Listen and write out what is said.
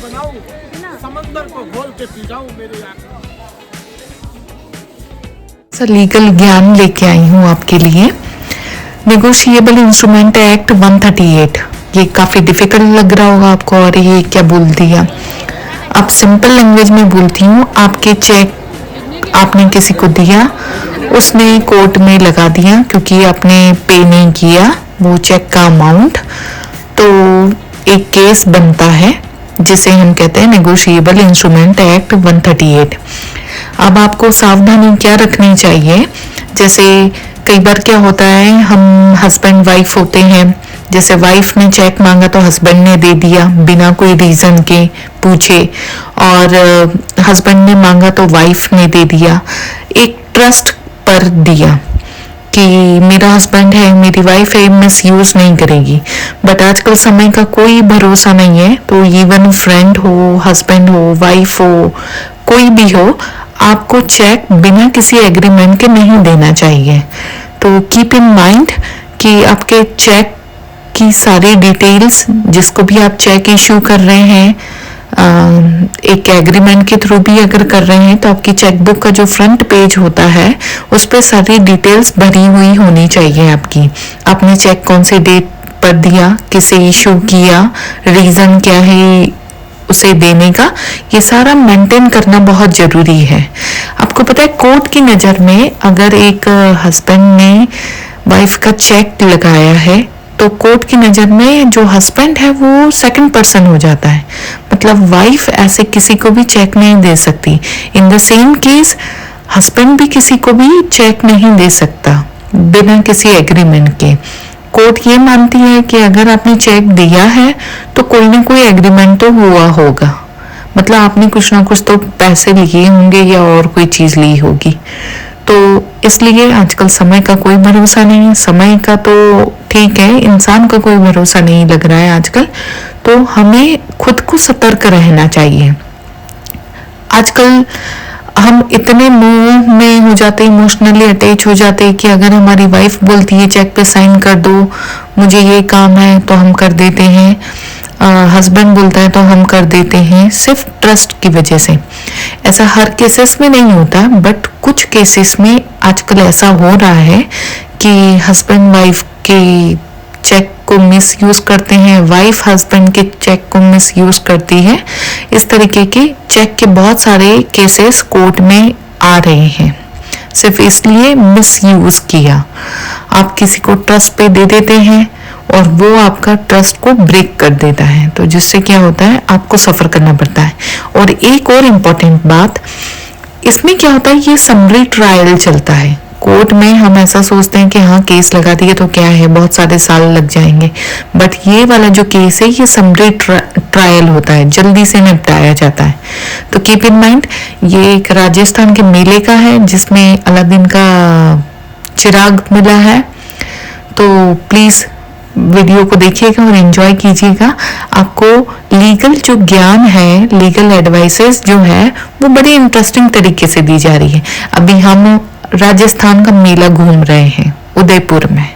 बनाऊं, समंदर को घोल के पी जाऊं मेरे आंख। लीगल ज्ञान लेके आई हूँ आपके लिए। नेगोशिएबल इंस्ट्रूमेंट एक्ट 138, ये काफ़ी डिफिकल्ट लग रहा होगा आपको, और ये क्या बोल दिया। अब सिंपल लैंग्वेज में बोलती हूँ, आपके चेक आपने किसी को दिया, उसने कोर्ट में लगा दिया क्योंकि आपने पे नहीं किया वो चेक का अमाउंट, तो एक केस बनता है जिसे हम कहते हैं नेगोशिएबल इंस्ट्रूमेंट एक्ट 138। अब आपको सावधानी क्या रखनी चाहिए, जैसे कई बार क्या होता है, हम हस्बैंड वाइफ होते हैं, जैसे वाइफ ने चेक मांगा तो हस्बैंड ने दे दिया बिना कोई रीज़न के पूछे, और हस्बैंड ने मांगा तो वाइफ ने दे दिया। एक ट्रस्ट पर दिया कि मेरा हस्बैंड है, मेरी वाइफ है, मिस यूज़ नहीं करेगी। बट आजकल समय का कोई भरोसा नहीं है, तो इवन फ्रेंड हो, हस्बैंड हो, वाइफ हो, कोई भी हो, आपको चेक बिना किसी एग्रीमेंट के नहीं देना चाहिए। तो कीप इन माइंड कि आपके चेक की सारी डिटेल्स, जिसको भी आप चेक इशू कर रहे हैं, एक एग्रीमेंट के थ्रू भी अगर कर रहे हैं, तो आपकी चेकबुक का जो फ्रंट पेज होता है उस पर सारी डिटेल्स भरी हुई होनी चाहिए आपकी। आपने चेक कौन से डेट पर दिया, किसे इशू किया, रीज़न क्या है उसे देने का, ये सारा मेंटेन करना बहुत ज़रूरी है। आपको पता है, कोर्ट की नज़र में अगर एक हस्बैंड ने वाइफ का चेक लगाया है, तो कोर्ट की नज़र में जो हस्बैंड है वो सेकंड पर्सन हो जाता है। मतलब वाइफ ऐसे किसी को भी चेक नहीं दे सकती। In the same case husband भी किसी को भी चेक नहीं दे सकता बिना किसी एग्रीमेंट के। कोर्ट ये मानती है कि अगर आपने चेक दिया है तो कोई ना कोई एग्रीमेंट तो हुआ होगा, मतलब आपने कुछ ना कुछ तो पैसे लिए होंगे या और कोई चीज़ ली होगी। तो इसलिए आजकल समय का कोई भरोसा नहीं है। समय का तो ठीक है, इंसान का कोई भरोसा नहीं लग रहा है आजकल, तो हमें खुद को सतर्क रहना चाहिए। आजकल हम इतने मोह में हो जाते, इमोशनली अटैच हो जाते कि अगर हमारी वाइफ बोलती है चेक पे साइन कर दो, मुझे ये काम है, तो हम कर देते हैं। हस्बैंड बोलता है तो हम कर देते हैं, सिर्फ ट्रस्ट की वजह से। ऐसा हर केसेस में नहीं होता, बट कुछ केसेस में आजकल ऐसा हो रहा है कि हस्बैंड वाइफ के चेक को मिस यूज़ करते हैं, वाइफ हस्बैंड के चेक को मिस यूज़ करती है। इस तरीके के चेक के बहुत सारे केसेस कोर्ट में आ रहे हैं, सिर्फ इसलिए मिस यूज़ किया। आप किसी को ट्रस्ट पे दे देते हैं और वो आपका ट्रस्ट को ब्रेक कर देता है, तो जिससे क्या होता है, आपको सफ़र करना पड़ता है। और एक और इम्पॉर्टेंट बात, इसमें क्या होता है, ये समरी ट्रायल चलता है कोर्ट में। हम ऐसा सोचते हैं कि हाँ केस लगा दिए तो क्या है, बहुत सारे साल लग जाएंगे, बट ये वाला जो केस है ये समरी ट्रायल होता है, जल्दी से निपटाया जाता है। तो कीप इन माइंड, ये एक राजस्थान के मेले का है जिसमें अलादीन का चिराग मिला है। तो प्लीज़ वीडियो को देखिएगा और एंजॉय कीजिएगा। आपको लीगल जो ज्ञान है, लीगल एडवाइसेस जो है, वो बड़ी इंटरेस्टिंग तरीके से दी जा रही है। अभी हम राजस्थान का मेला घूम रहे हैं, उदयपुर में।